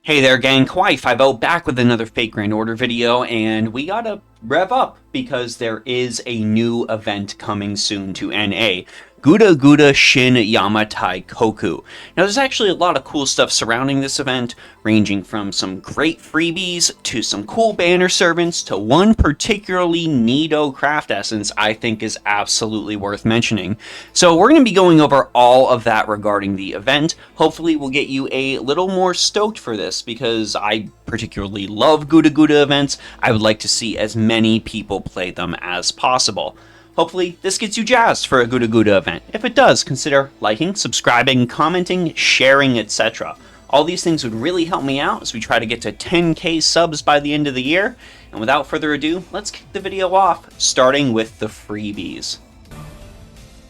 Hey there gang, Katsuie back with another Fake Grand Order video, and we gotta rev up because there is a new event coming soon to NA. GUDA GUDA Shin Yamataikoku. Now there's actually a lot of cool stuff surrounding this event, ranging from some great freebies to some cool banner servants to one particularly neato craft essence I think is absolutely worth mentioning. So we're going to be going over all of that regarding the event. Hopefully we'll get you a little more stoked for this because I particularly love GUDA GUDA events. I would like to see as many people play them as possible. Hopefully, this gets you jazzed for a GUDA GUDA event. If it does, consider liking, subscribing, commenting, sharing, etc. All these things would really help me out as we try to get to 10k subs by the end of the year. And without further ado, let's kick the video off, starting with the freebies.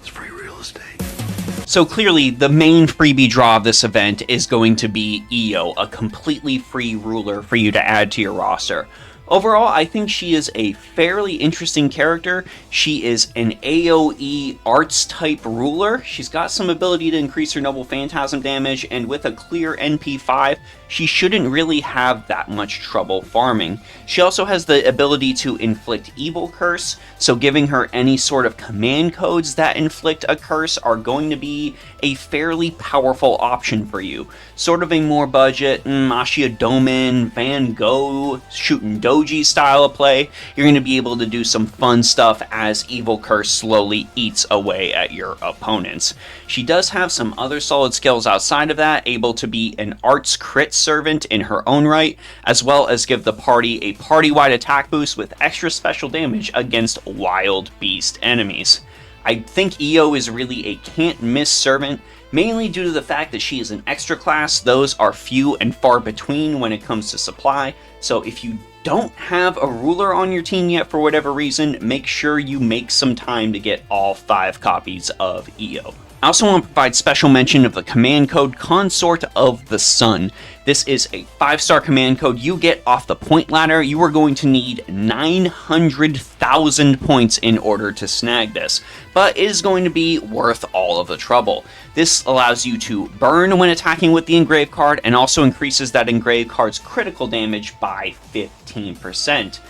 It's free real estate. So clearly, the main freebie draw of this event is going to be Io, a completely free ruler for you to add to your roster. Overall, I think she is a fairly interesting character. She is an AoE arts type ruler. She's got some ability to increase her Noble Phantasm damage, and with a clear NP5, she shouldn't really have that much trouble farming. She also has the ability to inflict Evil Curse, so giving her any sort of command codes that inflict a curse are going to be a fairly powerful option for you. Sort of a more budget, Ashia Domin, Van Gogh, shooting Doji style of play. You're going to be able to do some fun stuff as Evil Curse slowly eats away at your opponents. She does have some other solid skills outside of that, able to be an arts crit servant in her own right, as well as give the party a party-wide attack boost with extra special damage against wild beast enemies. I think Io is really a can't-miss servant, mainly due to the fact that she is an extra class. Those are few and far between when it comes to supply, so if you don't have a ruler on your team yet for whatever reason, make sure you make some time to get all 5 copies of Io. I also want to provide special mention of the command code Consort of the Sun. This is a 5-star command code you get off the point ladder. You are going to need 900,000 points in order to snag this, but it is going to be worth all of the trouble. This allows you to burn when attacking with the engraved card and also increases that engraved card's critical damage by 15%.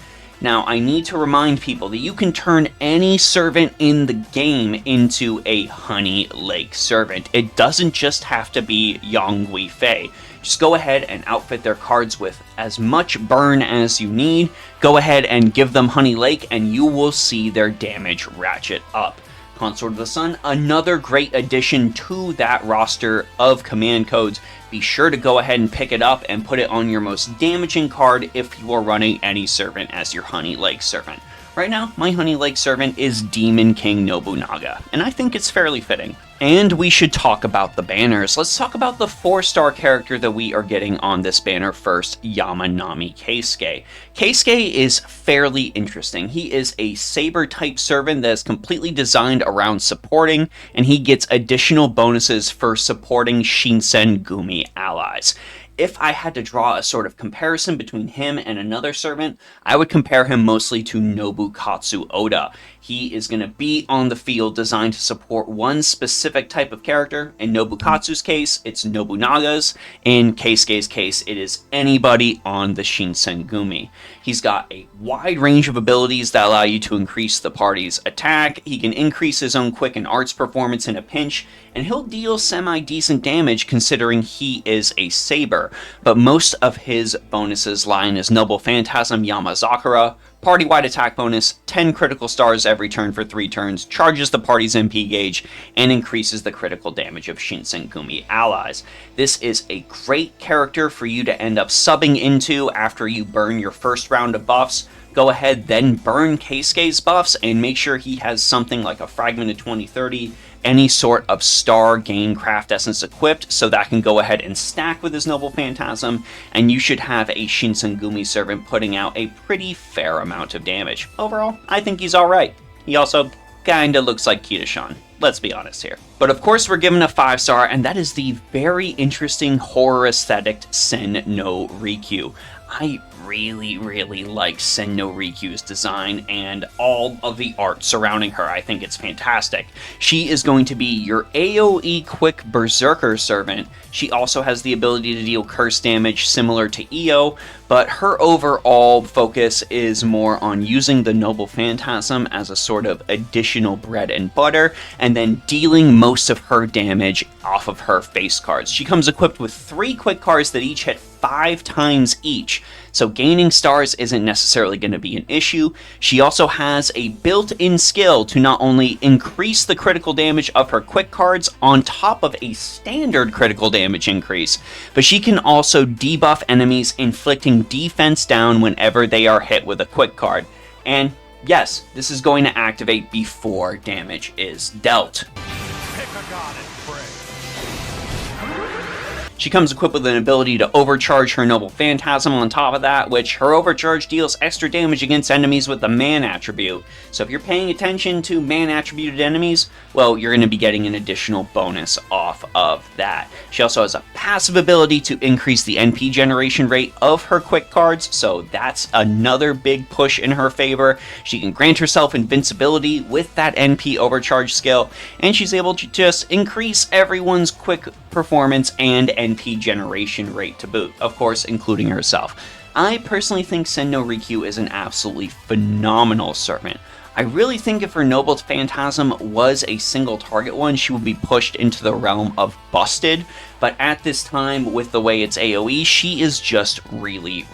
Now, I need to remind people that you can turn any servant in the game into a Honey Lake servant. It doesn't just have to be Yonghui Fei. Just go ahead and outfit their cards with as much burn as you need. Go ahead and give them Honey Lake and you will see their damage ratchet up. Consort of the Sun, another great addition to that roster of command codes. Be sure to go ahead and pick it up and put it on your most damaging card if you are running any servant as your Honey Lake servant. Right now, my Honey Lake servant is Demon King Nobunaga, and I think it's fairly fitting. And we should talk about the banners. Let's talk about the 4-star character that we are getting on this banner first, Yamanami Keisuke. Keisuke is fairly interesting. He is a saber-type servant that is completely designed around supporting, and he gets additional bonuses for supporting Shinsengumi allies. If I had to draw a sort of comparison between him and another servant, I would compare him mostly to Nobukatsu Oda. He is going to be on the field designed to support one specific type of character. In Nobukatsu's case, it's Nobunaga's. In Keisuke's case, it is anybody on the Shinsengumi. He's got a wide range of abilities that allow you to increase the party's attack. He can increase his own quick and arts performance in a pinch, and he'll deal semi-decent damage considering he is a saber. But most of his bonuses lie in his Noble Phantasm Yamazakura, party-wide attack bonus, 10 critical stars every turn for 3 turns, charges the party's MP gauge, and increases the critical damage of Shinsengumi allies. This is a great character for you to end up subbing into after you burn your first round of buffs. Go ahead, then burn Keisuke's buffs, and make sure he has something like a Fragment of 2030, any sort of star gain craft essence equipped, so that can go ahead and stack with his Noble Phantasm, and you should have a Shinsengumi servant putting out a pretty fair amount of damage. Overall, I think he's alright. He also kinda looks like Kitashan. Let's be honest here. But of course we're given a 5-star, and that is the very interesting horror aesthetic Sen no Rikyu. I really like Sen no Rikyu's design and all of the art surrounding her. I think it's fantastic. She is going to be your AoE quick Berserker servant. She also has the ability to deal curse damage similar to Io, but her overall focus is more on using the Noble Phantasm as a sort of additional bread and butter, and then dealing most of her damage off of her face cards. She comes equipped with 3 quick cards that each hit 5 times each, so gaining stars isn't necessarily going to be an issue. She also has a built-in skill to not only increase the critical damage of her quick cards on top of a standard critical damage increase, but she can also debuff enemies, inflicting defense down whenever they are hit with a quick card. And yes, this is going to activate before damage is dealt. Pick a god and pray. She comes equipped with an ability to overcharge her Noble Phantasm on top of that, which her overcharge deals extra damage against enemies with the man attribute. So if you're paying attention to man attributed enemies, well, you're going to be getting an additional bonus off of that. She also has a passive ability to increase the NP generation rate of her quick cards, so that's another big push in her favor. She can grant herself invincibility with that NP overcharge skill, and she's able to just increase everyone's quick performance and NP generation rate to boot, of course, including herself. I personally think Sen no Rikyu is an absolutely phenomenal servant. I really think if her Noble Phantasm was a single target one, she would be pushed into the realm of busted, but at this time, with the way it's AoE, she is just really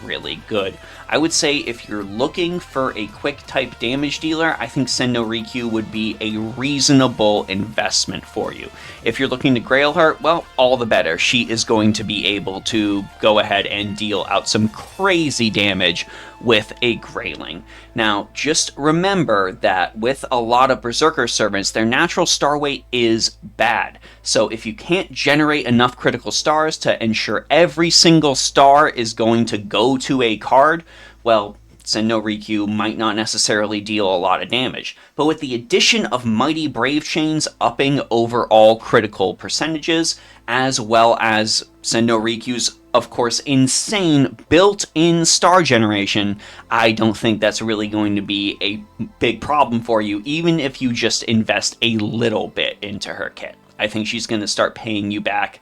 good. I would say if you're looking for a quick type damage dealer, I think Sen no Rikyu would be a reasonable investment for you. If you're looking to grail her, well, all the better. She is going to be able to go ahead and deal out some crazy damage with a grailing. Now, just remember that with a lot of Berserker servants, their natural star weight is bad. So if you can't generate enough critical stars to ensure every single star is going to go to a card, well, Sen no Rikyu might not necessarily deal a lot of damage. But with the addition of Mighty Brave Chains upping overall critical percentages, as well as Sen no Rikyu's, of course, insane built-in star generation, I don't think that's really going to be a big problem for you, even if you just invest a little bit into her kit. I think she's going to start paying you back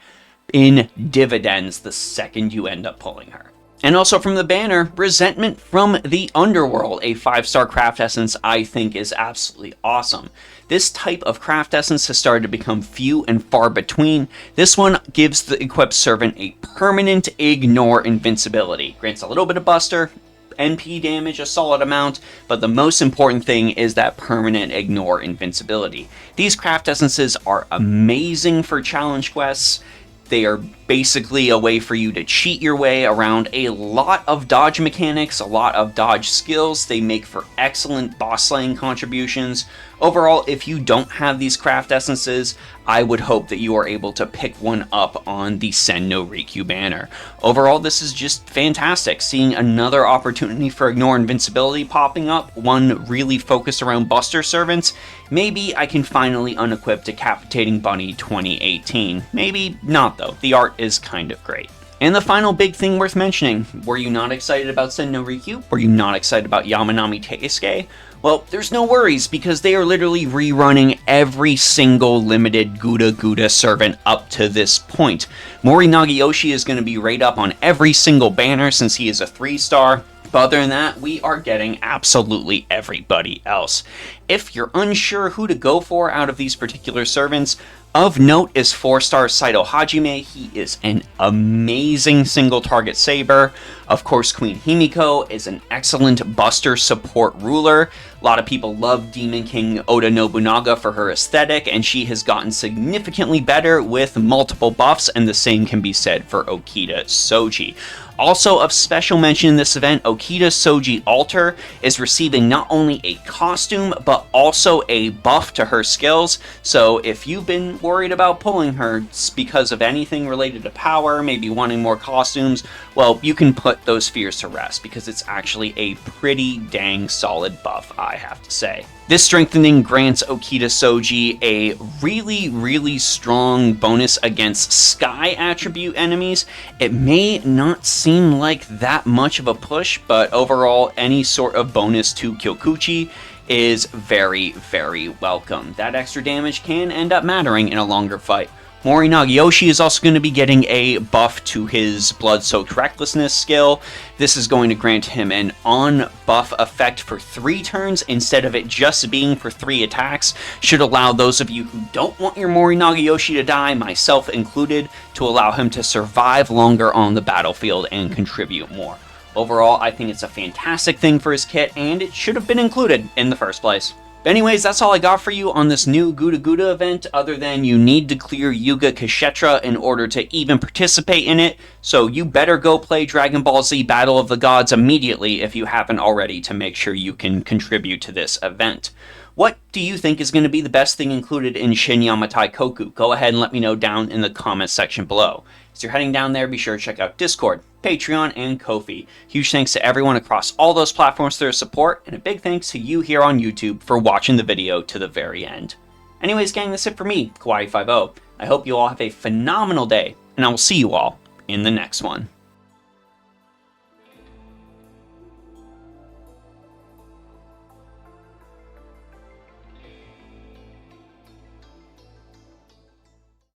in dividends the second you end up pulling her. And also from the banner, Resentment from the Underworld, a 5-star craft essence I think is absolutely awesome. This type of craft essence has started to become few and far between. This one gives the equipped servant a permanent ignore invincibility. Grants a little bit of buster, NP damage a solid amount, but the most important thing is that permanent ignore invincibility. These craft essences are amazing for challenge quests. They are basically a way for you to cheat your way around a lot of dodge mechanics, a lot of dodge skills. They make for excellent boss slaying contributions. Overall, if you don't have these craft essences, I would hope that you are able to pick one up on the Sen no Rikyu banner. Overall, this is just fantastic. Seeing another opportunity for Ignore Invincibility popping up, one really focused around Buster servants. Maybe I can finally unequip Decapitating Bunny 2018. Maybe not though, the art is kind of great. And the final big thing worth mentioning, were you not excited about Sen no Rikyu? Were you not excited about Yamanami Teisuke? Well, there's no worries, because they are literally rerunning every single limited GUDA GUDA servant up to this point. Mori Nagiyoshi is going to be right up on every single banner since he is a 3-star. But other than that, we are getting absolutely everybody else. If you're unsure who to go for out of these particular servants, of note is 4-star Saito Hajime. He is an amazing single target saber. Of course, Queen Himiko is an excellent buster support ruler. A lot of people love Demon King Oda Nobunaga for her aesthetic, and she has gotten significantly better with multiple buffs, and the same can be said for Okita Soji. Also of special mention in this event, Okita Soji Alter is receiving not only a costume, but also a buff to her skills. So if you've been worried about pulling her because of anything related to power, maybe wanting more costumes, well, you can put those fears to rest, because it's actually a pretty dang solid buff, I I have to say. This strengthening grants Okita Soji a really strong bonus against Sky attribute enemies. It may not seem like that much of a push, but overall, any sort of bonus to Kyokuchi is very welcome. That extra damage can end up mattering in a longer fight. Mori Nagiyoshi is also going to be getting a buff to his Blood-Soaked Recklessness skill. This is going to grant him an on-buff effect for 3 turns instead of it just being for 3 attacks. Should allow those of you who don't want your Mori Nagiyoshi to die, myself included, to allow him to survive longer on the battlefield and contribute more. Overall, I think it's a fantastic thing for his kit, and it should have been included in the first place. But anyways, that's all I got for you on this new GUDA GUDA event, other than you need to clear Yuga Kshetra in order to even participate in it, so you better go play Dragon Ball Z Battle of the Gods immediately if you haven't already to make sure you can contribute to this event. What do you think is going to be the best thing included in Shin Yamataikoku? Go ahead and let me know down in the comments section below. As you're heading down there, be sure to check out Discord, Patreon, and Ko-fi. Huge thanks to everyone across all those platforms for their support, and a big thanks to you here on YouTube for watching the video to the very end. Anyways, gang, that's it for me, Kawaii50. I hope you all have a phenomenal day, and I will see you all in the next one.